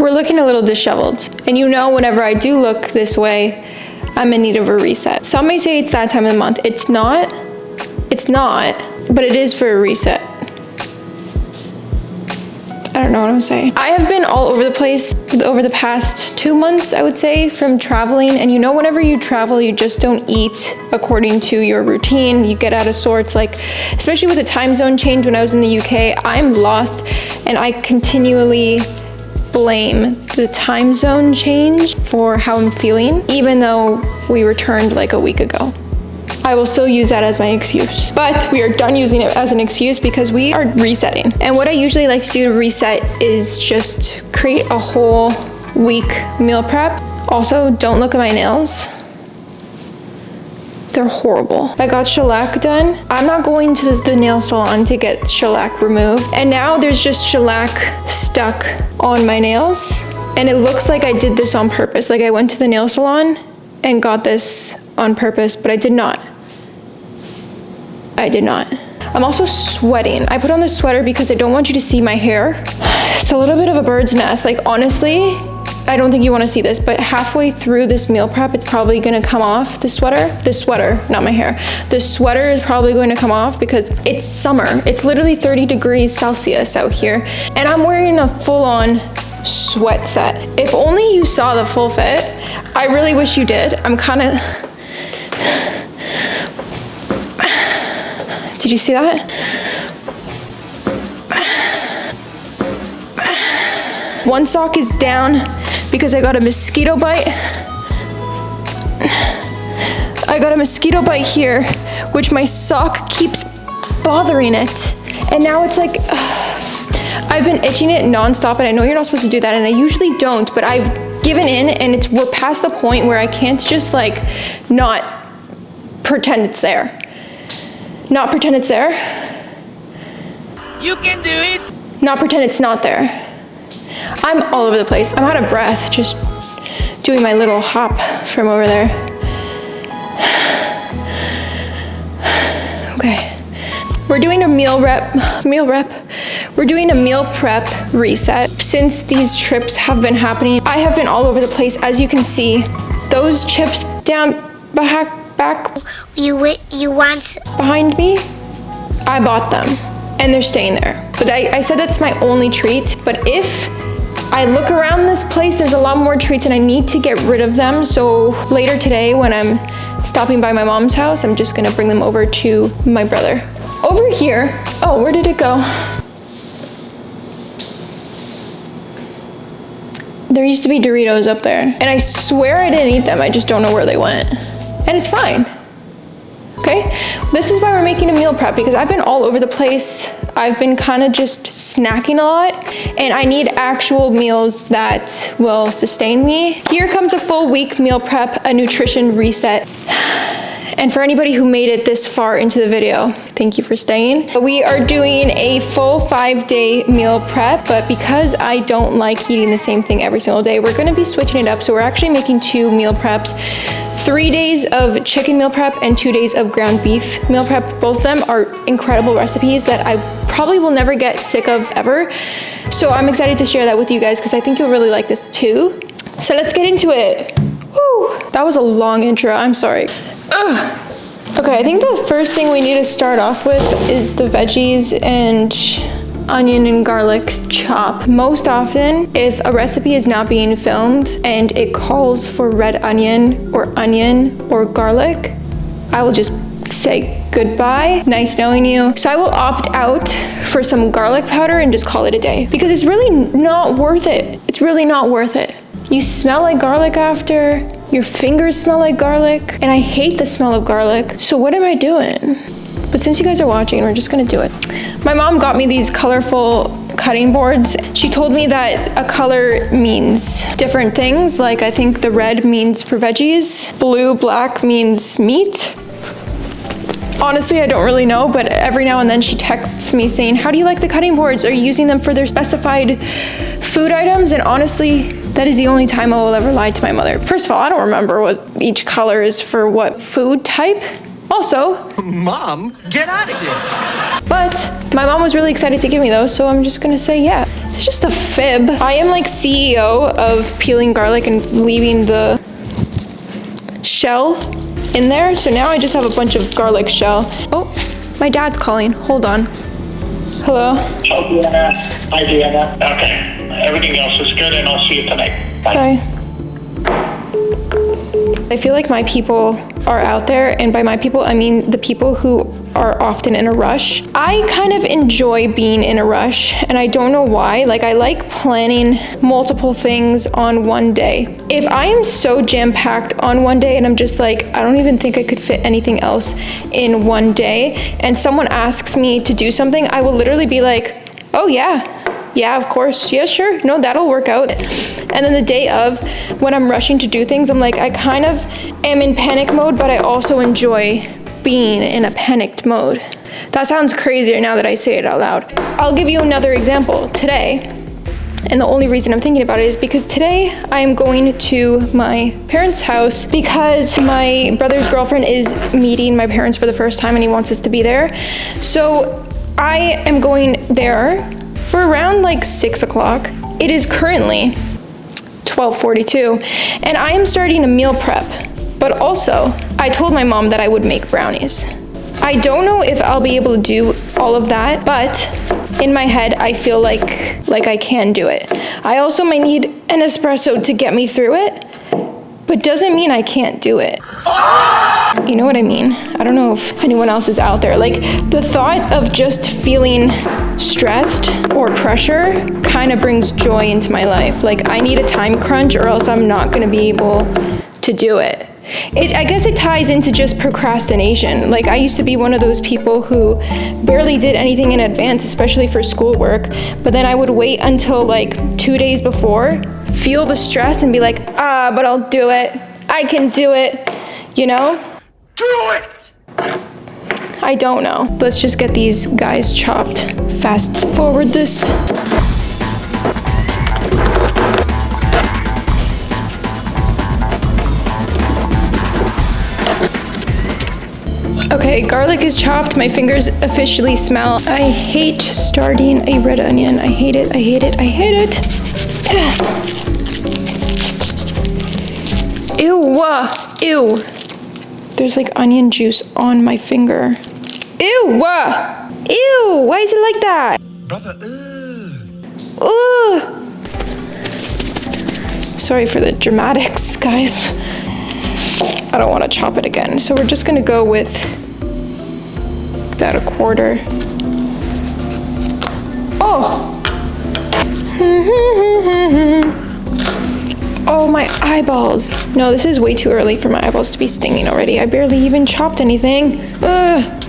We're looking a little disheveled. And you know, whenever I do look this way, I'm in need of a reset. Some may say it's that time of the month. It's not, but it is for a reset. I don't know what I'm saying. I have been all over the place over the past 2 months, I would say, from traveling. And you know, whenever you travel, you just don't eat according to your routine. You get out of sorts, like, especially with the time zone change when I was in the UK, I'm lost and I continually blame the time zone change for how I'm feeling, even though we returned like a week ago. I will still use that as my excuse. But we are done using it as an excuse because we are resetting. And what I usually like to do to reset is just create a whole week meal prep. Also, don't look at my nails. They're horrible. I got shellac done. I'm not going to the nail salon to get shellac removed. And now there's just shellac stuck on my nails. And it looks like I did this on purpose. Like I went to the nail salon and got this on purpose, but I did not. I did not. I'm also sweating. I put on this sweater because I don't want you to see my hair. It's a little bit of a bird's nest. Like honestly, I don't think you want to see this, but halfway through this meal prep, it's probably going to come off. The sweater, not my hair. The sweater is probably going to come off because it's summer. It's literally 30 degrees Celsius out here. And I'm wearing a full-on sweat set. If only you saw the full fit. I really wish you did. I'm kind of... Did you see that? One sock is down because I got a mosquito bite. I got a mosquito bite here, which my sock keeps bothering it. And now it's like, I've been itching it nonstop, and I know you're not supposed to do that, and I usually don't, but I've given in, and we're past the point where I can't just like not pretend it's there. Not pretend it's there. You can do it. Not pretend it's not there. I'm all over the place. I'm out of breath just doing my little hop from over there. Okay. We're doing a meal prep reset. Since these trips have been happening, I have been all over the place. As you can see, those chips down back You want behind me, I bought them and they're staying there. But I said that's my only treat, but if I look around this place, there's a lot more treats and I need to get rid of them. So later today when I'm stopping by my mom's house, I'm just gonna bring them over to my brother. Over here, oh, where did it go? There used to be Doritos up there and I swear I didn't eat them. I just don't know where they went. And it's fine. Okay, this is why we're making a meal prep, because I've been all over the place. I've been kind of just snacking a lot and I need actual meals that will sustain me. Here comes a full week meal prep, a nutrition reset. And for anybody who made it this far into the video, thank you for staying. We are doing a full 5-day meal prep, but because I don't like eating the same thing every single day, we're gonna be switching it up. So we're actually making 2 meal preps, 3 days of chicken meal prep and 2 days of ground beef meal prep. Both of them are incredible recipes that I probably will never get sick of ever. So I'm excited to share that with you guys because I think you'll really like this too. So let's get into it. Woo, that was a long intro, I'm sorry. Ugh. Okay, I think the first thing we need to start off with is the veggies and onion and garlic chop. Most often, if a recipe is not being filmed and it calls for red onion or garlic, I will just say goodbye, nice knowing you. So I will opt out for some garlic powder and just call it a day because it's really not worth it. It's really not worth it. You smell like garlic after, your fingers smell like garlic, and I hate the smell of garlic. So what am I doing? But since you guys are watching, we're just gonna do it. My mom got me these colorful cutting boards. She told me that a color means different things. Like I think the red means for veggies, black means meat. Honestly, I don't really know, but every now and then she texts me saying, how do you like the cutting boards? Are you using them for their specified food items? And honestly, that is the only time I will ever lie to my mother. First of all, I don't remember what each color is for what food type. Also, Mom, get out of here. But my mom was really excited to give me those, so I'm just gonna say yeah. It's just a fib. I am like CEO of peeling garlic and leaving the shell in there. So now I just have a bunch of garlic shell. Oh, my dad's calling. Hold on. Hello? Hi, Deanna. Hi, Deanna. Okay. Everything else is good, and I'll see you tonight. Bye. Bye. I feel like my people are out there, and by my people, I mean the people who are often in a rush. I kind of enjoy being in a rush, and I don't know why. Like, I like planning multiple things on one day. If I am so jam-packed on one day and I'm just like, I don't even think I could fit anything else in one day, and someone asks me to do something, I will literally be like, oh yeah, of course, yeah, sure, no, that'll work out. And then the day of, when I'm rushing to do things, I'm like, I kind of am in panic mode, but I also enjoy being in a panicked mode. That sounds crazier now that I say it out loud. I'll give you another example. Today, and the only reason I'm thinking about it is because today I am going to my parents' house because my brother's girlfriend is meeting my parents for the first time and he wants us to be there. So I am going there for around like 6 o'clock. It is currently 12:42 and I am starting a meal prep, but also I told my mom that I would make brownies. I don't know if I'll be able to do all of that, but in my head I feel like I can do it. I also might need an espresso to get me through it, but doesn't mean I can't do it. You know what I mean? I don't know if anyone else is out there. Like, the thought of just feeling stressed or pressure kind of brings joy into my life. Like, I need a time crunch or else I'm not gonna be able to do it. I guess it ties into just procrastination. Like, I used to be one of those people who barely did anything in advance, especially for schoolwork, but then I would wait until like 2 days before, feel the stress and be like, but I'll do it. I can do it, you know? Do it! I don't know. Let's just get these guys chopped. Fast forward this. Okay, garlic is chopped. My fingers officially smell. I hate starting a red onion. I hate it, I hate it, I hate it. Ew, ew. There's like onion juice on my finger. Ew, ew, why is it like that? Brother, Sorry for the dramatics, guys. I don't want to chop it again. So we're just gonna go with about a quarter. Oh! Oh, my eyeballs. No, this is way too early for my eyeballs to be stinging already. I barely even chopped anything. Ugh.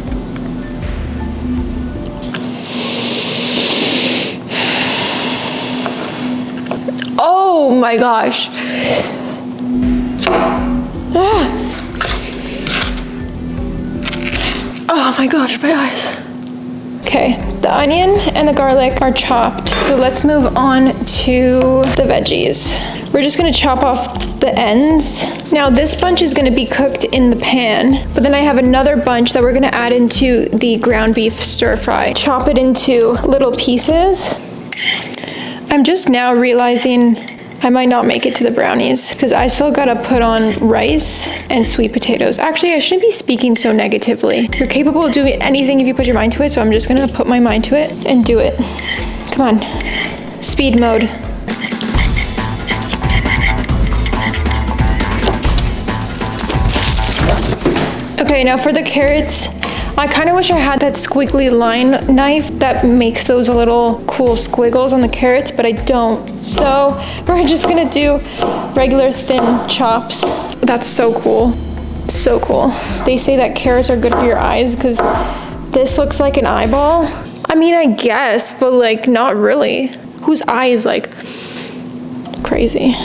Oh my gosh. Ah. Oh my gosh, my eyes. Okay, the onion and the garlic are chopped. So let's move on to the veggies. We're just gonna chop off the ends. Now this bunch is gonna be cooked in the pan, but then I have another bunch that we're gonna add into the ground beef stir fry. Chop it into little pieces. I'm just now realizing I might not make it to the brownies because I still gotta put on rice and sweet potatoes. Actually, I shouldn't be speaking so negatively. You're capable of doing anything if you put your mind to it, so I'm just gonna put my mind to it and do it. Come on, speed mode. Okay, now for the carrots, I kind of wish I had that squiggly line knife that makes those little cool squiggles on the carrots, but I don't. So we're just gonna do regular thin chops. That's so cool, so cool. They say that carrots are good for your eyes because this looks like an eyeball. I mean, I guess, but like not really. Whose eye is like crazy?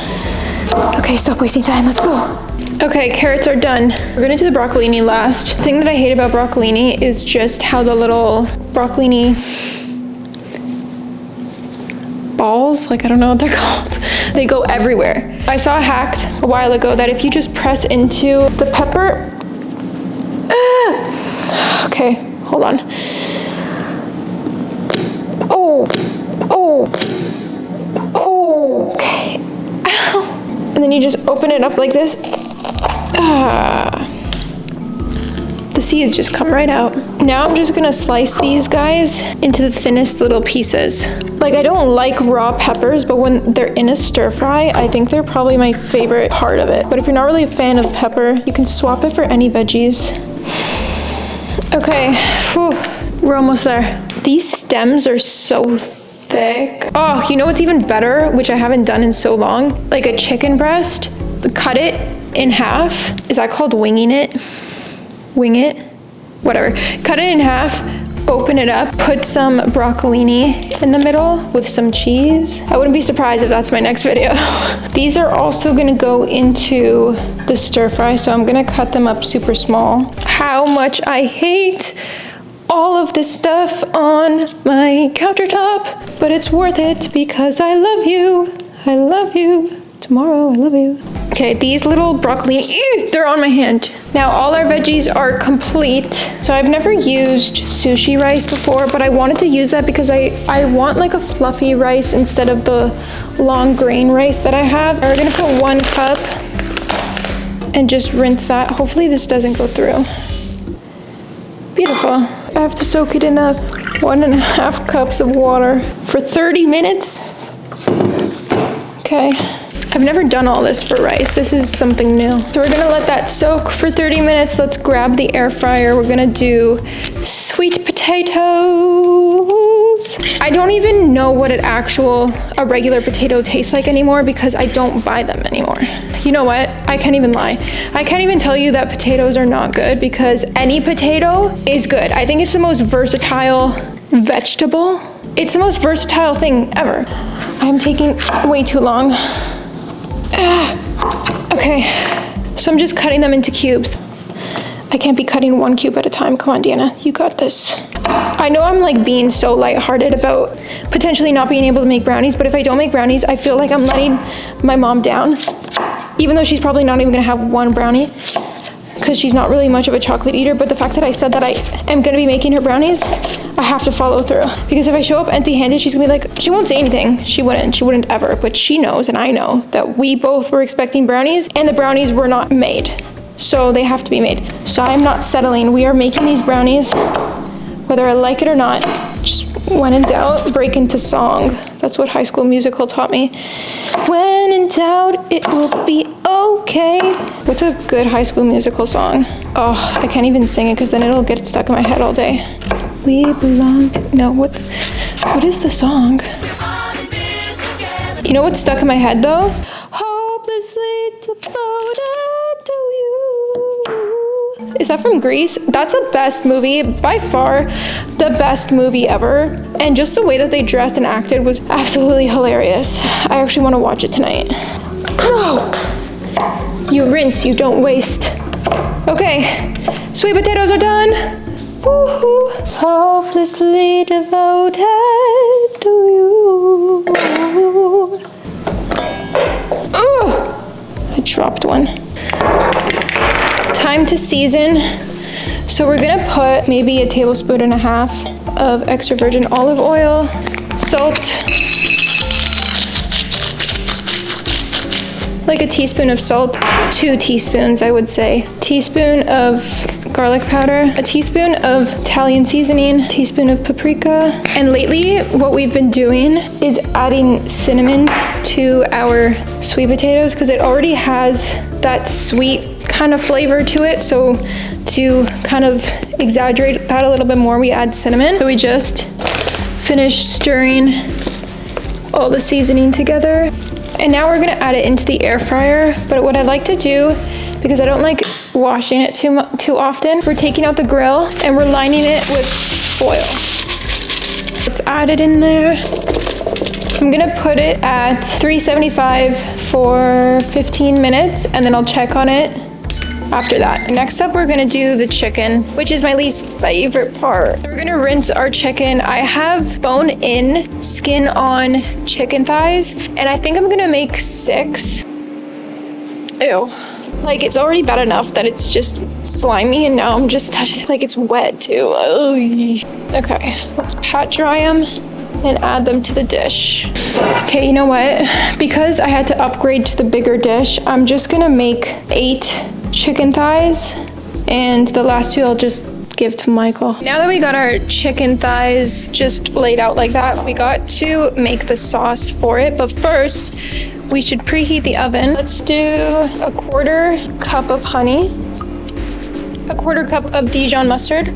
Okay, stop wasting time, let's go. Okay, carrots are done. We're gonna do the broccolini last. The thing that I hate about broccolini is just how the little broccolini balls, like I don't know what they're called, they go everywhere. I saw a hack a while ago that if you just press into the pepper, okay, hold on. Oh, then you just open it up like this. The seeds just come right out. Now I'm just gonna slice these guys into the thinnest little pieces. Like, I don't like raw peppers, but when they're in a stir fry, I think they're probably my favorite part of it. But if you're not really a fan of pepper, you can swap it for any veggies. Okay, whew, we're almost there. These stems are so thick. Oh, you know what's even better, which I haven't done in so long? Like a chicken breast, cut it in half. Is that called winging it? Wing it? Whatever. Cut it in half, open it up, put some broccolini in the middle with some cheese. I wouldn't be surprised if that's my next video. These are also gonna go into the stir fry, so I'm gonna cut them up super small. How much I hate all of this stuff on my countertop, but it's worth it because I love you. I love you. Tomorrow, I love you. Okay, these little broccoli, they're on my hand. Now all our veggies are complete. So I've never used sushi rice before, but I wanted to use that because I want like a fluffy rice instead of the long grain rice that I have. We're gonna put 1 cup and just rinse that. Hopefully this doesn't go through. Beautiful. I have to soak it in 1.5 cups of water for 30 minutes. Okay. I've never done all this for rice. This is something new. So we're gonna let that soak for 30 minutes. Let's grab the air fryer. We're gonna do sweet potatoes. I don't even know what a regular potato tastes like anymore because I don't buy them anymore. You know what? I can't even lie. I can't even tell you that potatoes are not good because any potato is good. I think it's the most versatile vegetable. It's the most versatile thing ever. I'm taking way too long. Okay, so I'm just cutting them into cubes. I can't be cutting 1 cube at a time. Come on, Deanna, you got this. I know I'm like being so lighthearted about potentially not being able to make brownies, but if I don't make brownies, I feel like I'm letting my mom down, even though she's probably not even gonna have 1 brownie because she's not really much of a chocolate eater. But the fact that I said that I am gonna be making her brownies, I have to follow through, because if I show up empty-handed, she's gonna be like, she won't say anything. She wouldn't ever, but she knows and I know that we both were expecting brownies and the brownies were not made. So they have to be made. So I'm not settling. We are making these brownies, whether I like it or not. Just when in doubt, break into song. That's what High School Musical taught me. When in doubt, it will be okay. What's a good High School Musical song? Oh, I can't even sing it because then it'll get stuck in my head all day. We belong to, no, what is the song? You know what's stuck in my head though? Hopelessly devoted to you. Is that from Grease? That's the best movie, by far the best movie ever. And just the way that they dressed and acted was absolutely hilarious. I actually want to watch it tonight. No! You rinse, you don't waste. Okay, sweet potatoes are done. Woohoo! Hopelessly devoted to you. Ugh! I dropped one. Time to season. So we're gonna put maybe 1.5 tablespoons of extra virgin olive oil, salt, like a teaspoon of salt, 2 teaspoons I would say, teaspoon of garlic powder, a teaspoon of Italian seasoning, teaspoon of paprika. And lately what we've been doing is adding cinnamon to our sweet potatoes because it already has that sweet kind of flavor to it. So to kind of exaggerate that a little bit more, we add cinnamon. So we just finished stirring all the seasoning together. And now we're gonna add it into the air fryer. But what I like to do, because I don't like washing it too often, we're taking out the grill and we're lining it with foil. Let's add it in there. I'm gonna put it at 375 for 15 minutes and then I'll check on it after that. Next up, we're gonna do the chicken, which is my least favorite part. We're gonna rinse our chicken. I have bone-in, skin-on chicken thighs, and I think I'm gonna make 6. Ew. Like, it's already bad enough that it's just slimy, and now I'm just touching it like it's wet too. Ugh. Okay, let's pat dry them. and add them to the dish. Okay, you know what? Because I had to upgrade to the bigger dish, I'm just gonna make 8 chicken thighs, and the last 2 I'll just give to Michael. Now that we got our chicken thighs just laid out like that, we got to make the sauce for it. But first, we should preheat the oven. Let's do a 1/4 cup of honey, a 1/4 cup of Dijon mustard,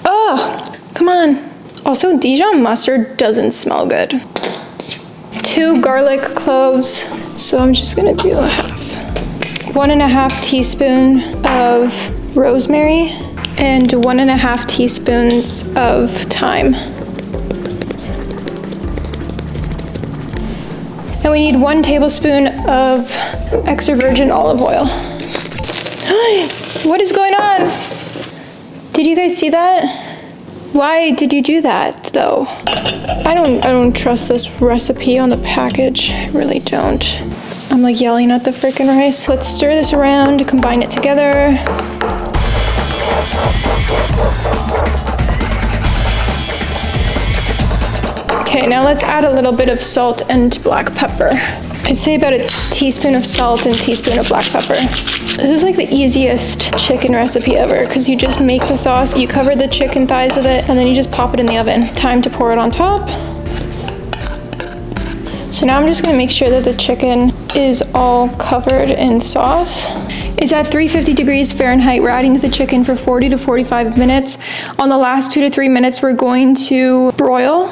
oh, come on. Also, Dijon mustard doesn't smell good. 2 garlic cloves, so I'm just gonna do a half. 1½ teaspoon of rosemary and 1½ teaspoons of thyme. And we need 1 tablespoon of extra virgin olive oil. What is going on? Did you guys see that? Why did you do that though? I don't trust this recipe on the package. I really don't. I'm like yelling at the freaking rice. Let's stir this around, combine it together. Okay, now let's add a little bit of salt and black pepper. I'd say about a teaspoon of salt and a teaspoon of black pepper. This is like the easiest chicken recipe ever because you just make the sauce, you cover the chicken thighs with it, and then you just pop it in the oven. Time to pour it on top. So now I'm just gonna make sure that the chicken is all covered in sauce. It's at 350 degrees Fahrenheit. We're adding the chicken for 40 to 45 minutes. On the last 2 to 3 minutes, we're going to broil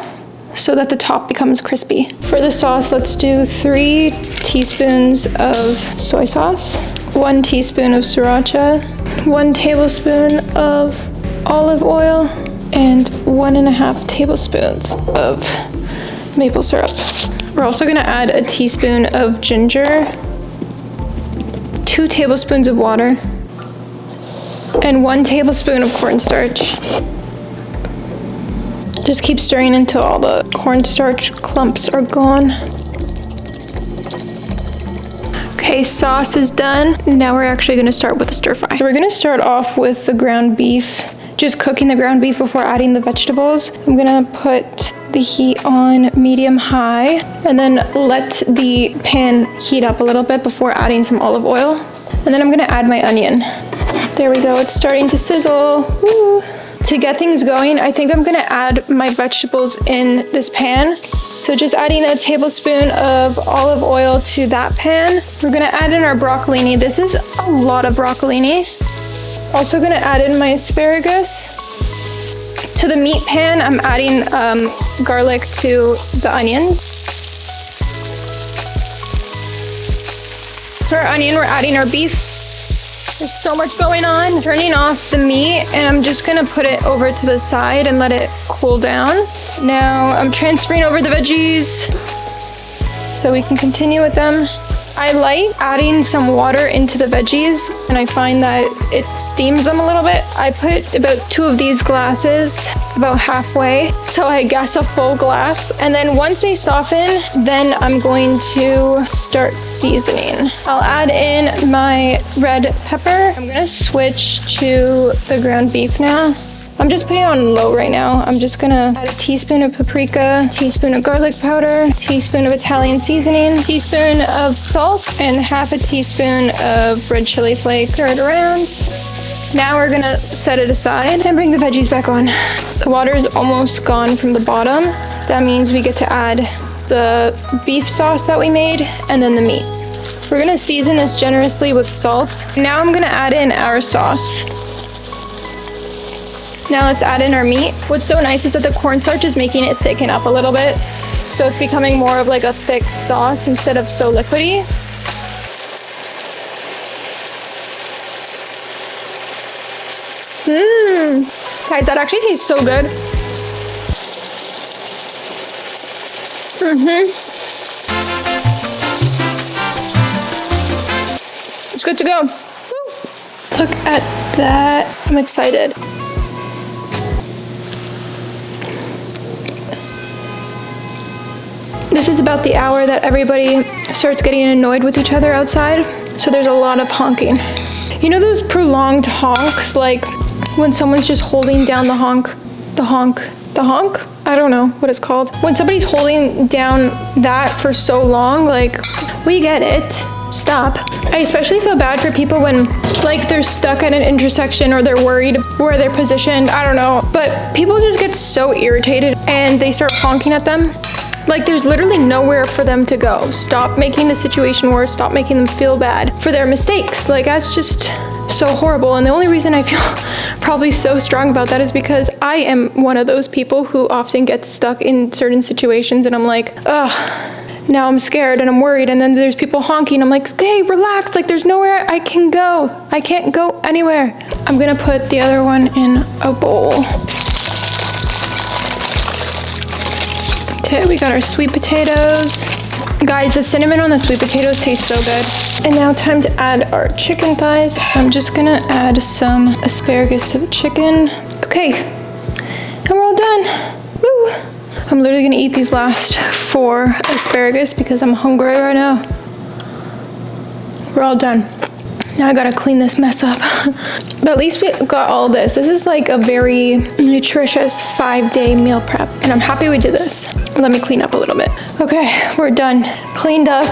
so that the top becomes crispy. For the sauce, let's do 3 teaspoons of soy sauce, 1 teaspoon of sriracha, 1 tablespoon of olive oil, and 1½ tablespoons of maple syrup. We're also gonna add a teaspoon of ginger, 2 tablespoons of water, and 1 tablespoon of cornstarch. Just keep stirring until all the cornstarch clumps are gone. Okay, sauce is done. Now we're actually gonna start with the stir fry. We're gonna start off with the ground beef, just cooking the ground beef before adding the vegetables. I'm gonna put the heat on medium high and then let the pan heat up a little bit before adding some olive oil. And then I'm gonna add my onion. There we go, it's starting to sizzle. Woo. To get things going, I think I'm gonna add my vegetables in this pan. So just adding a tablespoon of olive oil to that pan. We're gonna add in our broccolini. This is a lot of broccolini. Also gonna add in my asparagus. To the meat pan, I'm adding garlic to the onions. For our onion, we're adding our beef. There's so much going on. Turning off the meat, and I'm just gonna put it over to the side and let it cool down. Now I'm transferring over the veggies so we can continue with them. I like adding some water into the veggies, and I find that it steams them a little bit. I put about 2 of these glasses, about halfway, so I guess a full glass. And then once they soften, then I'm going to start seasoning. I'll add in my red pepper. I'm gonna switch to the ground beef now. I'm just putting it on low right now. I'm just gonna add a teaspoon of paprika, teaspoon of garlic powder, teaspoon of Italian seasoning, teaspoon of salt, and half a teaspoon of red chili flakes. Stir it around. Now we're gonna set it aside and bring the veggies back on. The water is almost gone from the bottom. That means we get to add the beef sauce that we made and then the meat. We're gonna season this generously with salt. Now I'm gonna add in our sauce. Now let's add in our meat. What's so nice is that the cornstarch is making it thicken up a little bit. So it's becoming more of like a thick sauce instead of so liquidy. Guys, that actually tastes so good. It's good to go. Look at that. I'm excited. This is about the hour that everybody starts getting annoyed with each other outside. So there's a lot of honking. You know those prolonged honks, like when someone's just holding down the honk? I don't know what it's called. When somebody's holding down that for so long, like, we get it. Stop. I especially feel bad for people when, like, they're stuck at an intersection or they're worried where they're positioned. I don't know. But people just get so irritated and they start honking at them. Like, there's literally nowhere for them to go. Stop making the situation worse. Stop making them feel bad for their mistakes. Like, that's just so horrible. And the only reason I feel probably so strong about that is because I am one of those people who often gets stuck in certain situations and I'm like, ugh, now I'm scared and I'm worried. And then there's people honking. I'm like, hey, relax. Like, there's nowhere I can go. I can't go anywhere. I'm gonna put the other one in a bowl. Okay, we got our sweet potatoes. Guys, the cinnamon on the sweet potatoes tastes so good. And now time to add our chicken thighs. So I'm just gonna add some asparagus to the chicken. Okay, and we're all done. Woo! I'm literally gonna eat these last 4 asparagus because I'm hungry right now. We're all done. Now I gotta clean this mess up. But at least we got all this. This is like a very nutritious 5-day meal prep. And I'm happy we did this. Let me clean up a little bit. Okay, we're done. Cleaned up,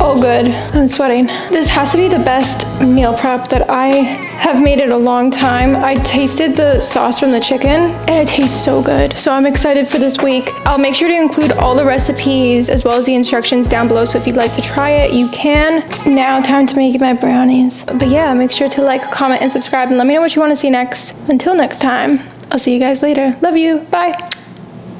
all good. I'm sweating. This has to be the best meal prep that I have made in a long time. I tasted the sauce from the chicken and it tastes so good. So I'm excited for this week. I'll make sure to include all the recipes as well as the instructions down below. So if you'd like to try it, you can. Now time to make my brownies. But yeah, make sure to like, comment, and subscribe and let me know what you want to see next. Until next time, I'll see you guys later. Love you. Bye.